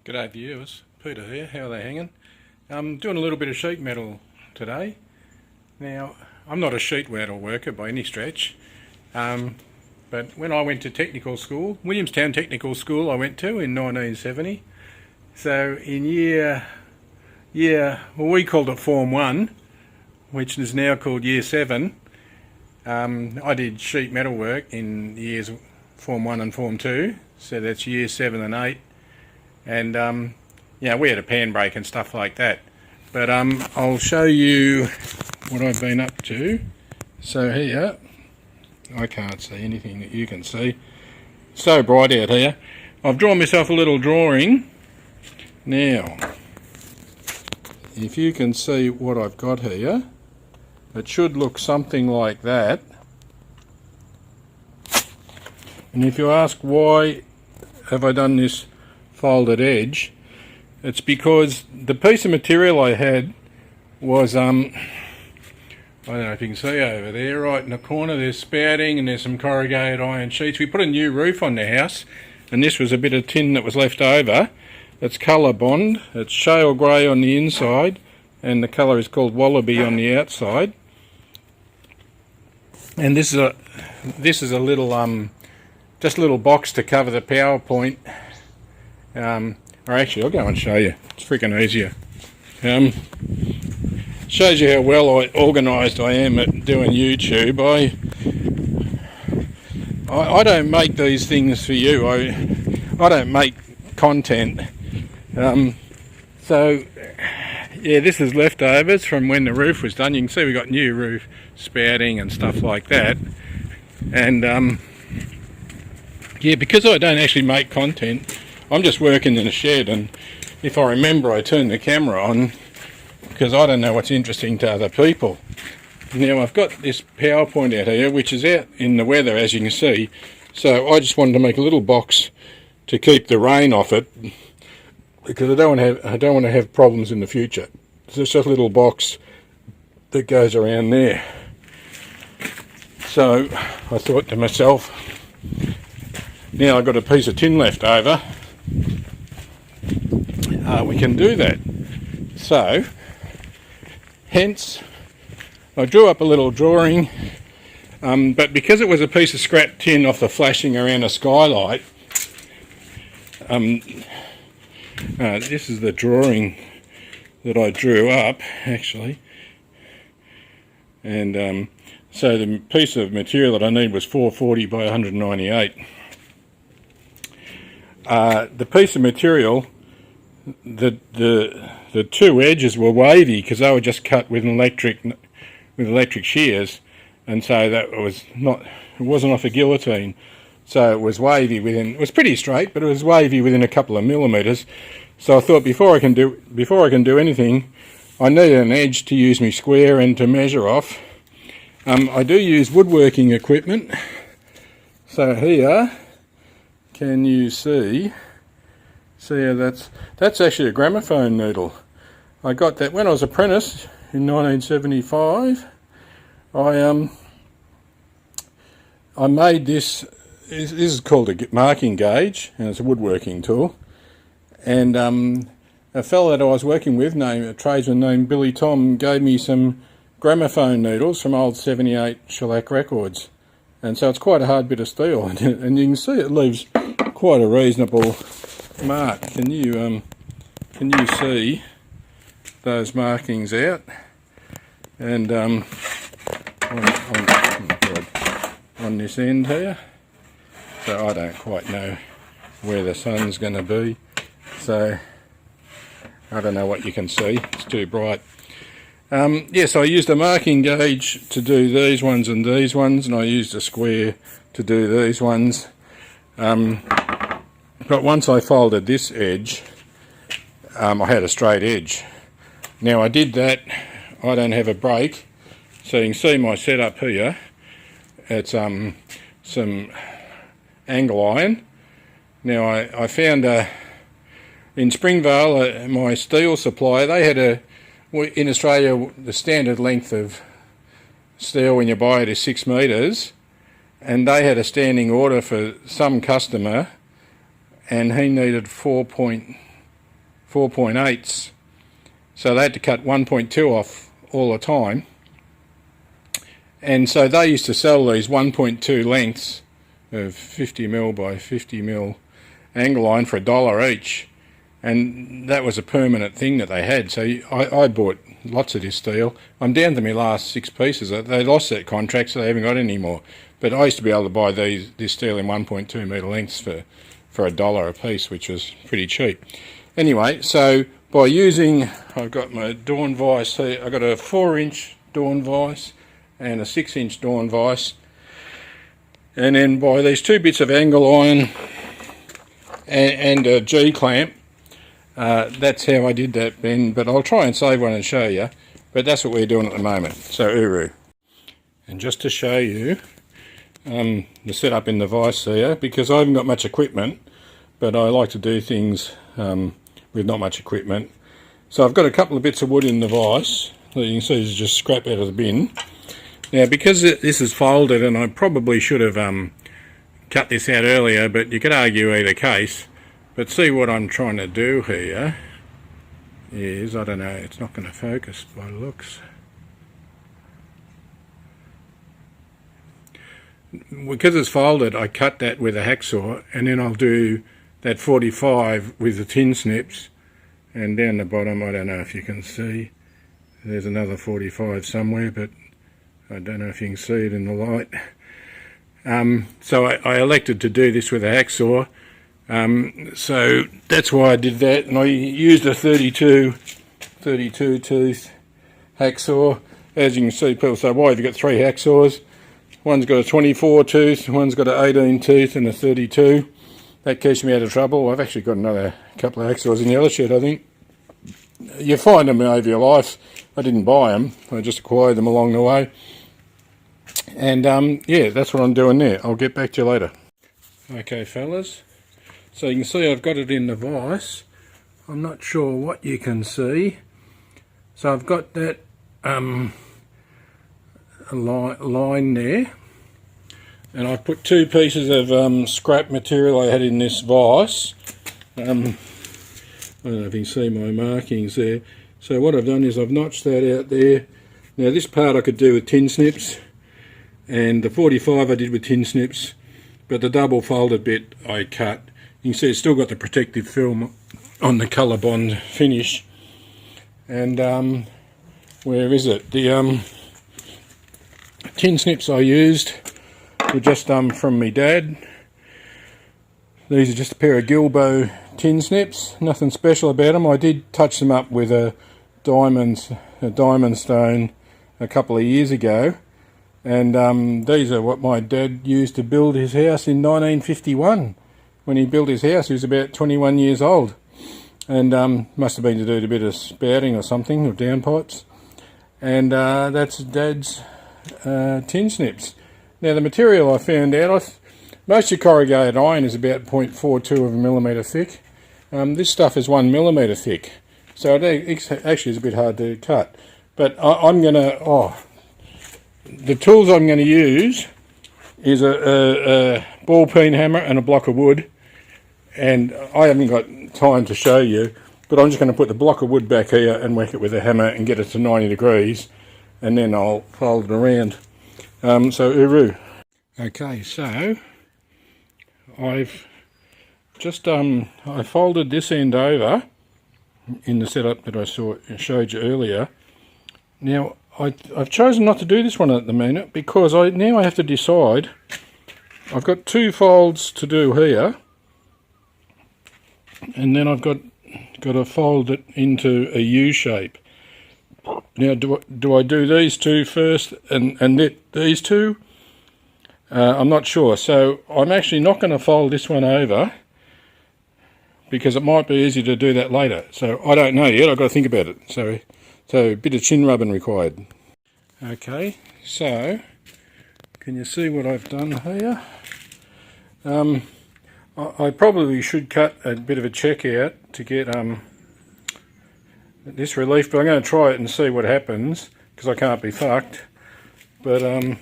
G'day viewers, Peter here, how are they hanging? I'm doing a little bit of sheet metal today. Now, I'm not a sheet metal worker by any stretch, but when I went to technical school, Williamstown Technical School I went to in 1970, so in we called it Form 1, which is now called Year 7, I did sheet metal work in years Form 1 and Form 2, so that's Year 7 and 8. And we had a pan break and stuff like that. But I'll show you what I've been up to. So here, I can't see anything that you can see. So bright out here. I've drawn myself a little drawing. Now, if you can see what I've got here, it should look something like that. And if you ask why have I done this folded edge, it's because the piece of material I had was I don't know if you can see over there, right in the corner there's spouting and there's some corrugated iron sheets. We put a new roof on the house and this was a bit of tin that was left over. It's colour bond, it's shale grey on the inside and the colour is called wallaby on the outside. And this is a little just a little box to cover the PowerPoint. Or actually, I'll go and show you. It's freaking easier. Shows you how well organised I am at doing YouTube. I don't make these things for you. I don't make content. So yeah, this is leftovers from when the roof was done. You can see we got new roof spouting and stuff like that. And yeah, because I don't actually make content, I'm just working in a shed, and if I remember I turn the camera on because I don't know what's interesting to other people. Now I've got this PowerPoint out here which is out in the weather, as you can see, so I just wanted to make a little box to keep the rain off it because I don't want to have problems in the future. So it's just a little box that goes around there. So I thought to myself, now I've got a piece of tin left over, we can do that. So hence I drew up a little drawing, but because it was a piece of scrap tin off the flashing around a skylight, this is the drawing that I drew up actually, and so the piece of material that I need was 440 by 198. The piece of material, the two edges were wavy because they were just cut with electric shears, and so that was it wasn't off a guillotine, so it was wavy within. It was pretty straight, but it was wavy within a couple of millimeters. So I thought before I can do anything, I need an edge to use my square and to measure off. I do use woodworking equipment. So here, can you see? See, that's actually a gramophone needle. I got that when I was apprentice in 1975. I made this. This is called a marking gauge, and it's a woodworking tool. And a fellow that I was working with, a tradesman named Billy Tom, gave me some gramophone needles from old 78 shellac records. And so it's quite a hard bit of steel, and you can see it leaves quite a reasonable mark. Can you see those markings out? And on this end here, so I don't quite know where the sun's going to be, so I don't know what you can see, it's too bright. Yes, I used a marking gauge to do these ones and these ones, and I used a square to do these ones. But once I folded this edge, I had a straight edge. Now I did that, I don't have a break, so you can see my setup here. It's some angle iron. Now I found in Springvale, my steel supplier, they had in Australia the standard length of steel when you buy it is 6 metres, and they had a standing order for some customer, and he needed 4.2 4.8s, so they had to cut 1.2 off all the time. And so they used to sell these 1.2 lengths of 50mm by 50mm angle line for $1 each, and that was a permanent thing that they had. So I bought lots of this steel. I'm down to my last 6 pieces. They lost that contract, so they haven't got any more. But I used to be able to buy this steel in 1.2 metre lengths for $1 a piece, which was pretty cheap. Anyway, so by using, I've got my Dawn vise here. I've got a 4-inch Dawn vise and a 6-inch Dawn vise, and then by these 2 bits of angle iron and a G-clamp, that's how I did that bend, but I'll try and save one and show you. But that's what we're doing at the moment. So Uru. And just to show you the setup in the vise here, because I haven't got much equipment, but I like to do things with not much equipment. So I've got a couple of bits of wood in the vise that you can see is just scrap out of the bin. Now, because this is folded, and I probably should have cut this out earlier, but you could argue either case. But see, what I'm trying to do here is, I don't know, it's not going to focus by the looks. Because it's folded, I cut that with a hacksaw, and then I'll do that 45 with the tin snips, and down the bottom, I don't know if you can see, there's another 45 somewhere, but I don't know if you can see it in the light. So I elected to do this with a hacksaw, so that's why I did that, and I used a 32 tooth hacksaw. As you can see, people say, why have you got 3 hacksaws? One's got a 24 tooth, one's got an 18 tooth and a 32. That keeps me out of trouble. I've actually got another couple of hacksaws in the other shed, I think. You find them over your life. I didn't buy them, I just acquired them along the way. And yeah, that's what I'm doing there. I'll get back to you later. Okay, fellas. So you can see I've got it in the vise. I'm not sure what you can see. So I've got that line there, and I put 2 pieces of scrap material I had in this vise. I don't know if you can see my markings there. So what I've done is I've notched that out there. Now this part I could do with tin snips, and the 45 I did with tin snips, but the double folded bit I cut. You can see it's still got the protective film on the ColourBond finish. And where is it? The tin snips I used were just from my dad. These are just a pair of Gilbo tin snips, nothing special about them. I did touch them up with a diamond stone a couple of years ago, and these are what my dad used to build his house in 1951. When he built his house, he was about 21 years old, and must have been to do a bit of spouting or something, or downpipes. And that's Dad's tin snips. Now the material I found out, most of corrugated iron is about 0.42 of a millimetre thick. This stuff is 1 millimetre thick, so it actually is a bit hard to cut. But I'm going to, the tools I'm going to use is a ball peen hammer and a block of wood. And I haven't got time to show you, but I'm just going to put the block of wood back here and whack it with a hammer and get it to 90 degrees, and then I'll fold it around. So Uru. Okay, so I've just I folded this end over in the setup that I showed you earlier. Now I've chosen not to do this one at the minute because now I have to decide. I've got 2 folds to do here, and then I've got to fold it into a U shape. Now, do I do these 2 first and these 2? I'm not sure. So I'm actually not going to fold this one over because it might be easier to do that later. So I don't know yet. I've got to think about it. So a bit of chin rubbing required. Okay, so can you see what I've done here? I probably should cut a bit of a check out to get this relief, but I'm going to try it and see what happens because I can't be fucked. But I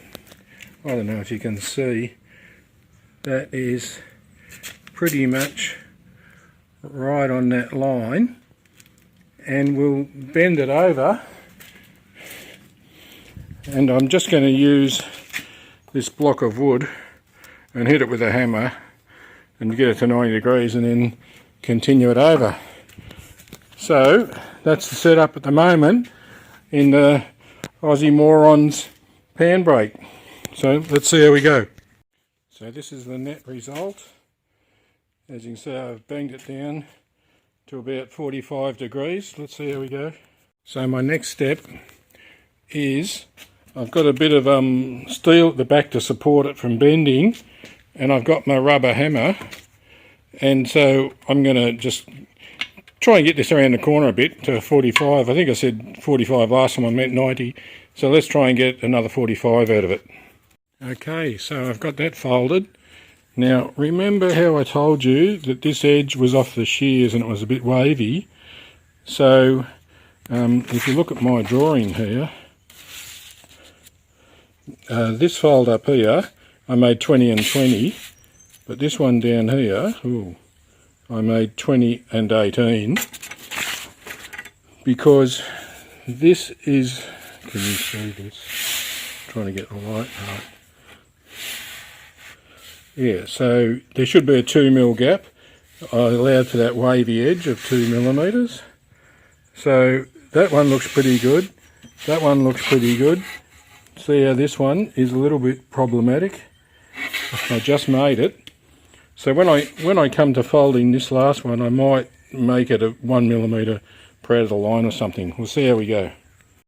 don't know if you can see, that is pretty much right on that line. and we'll bend it over, and I'm just going to use this block of wood and hit it with a hammer and get it to 90 degrees and then continue it over. So that's the setup at the moment in the Aussie Morons pan brake. So let's see how we go. So this is the net result. As you can see, I've banged it down to about 45 degrees. Let's see how we go. So my next step is I've got a bit of steel at the back to support it from bending, and I've got my rubber hammer, and so I'm going to just try and get this around the corner a bit to 45. I think I said 45 last time, I meant 90. So let's try and get another 45 out of it. Okay, so I've got that folded. Now remember how I told you that this edge was off the shears and it was a bit wavy. So if you look at my drawing here, this fold up here I made 20 and 20, but this one down here, ooh, I made 20 and 18, because this is, can you see this? I'm trying to get the light right. Yeah, so there should be a 2mm gap. I allowed for that wavy edge of 2mm. So that one looks pretty good. That one looks pretty good. See how this one is a little bit problematic. I just made it. So when I come to folding this last one, I might make it a 1mm per out of the line or something. We'll see how we go.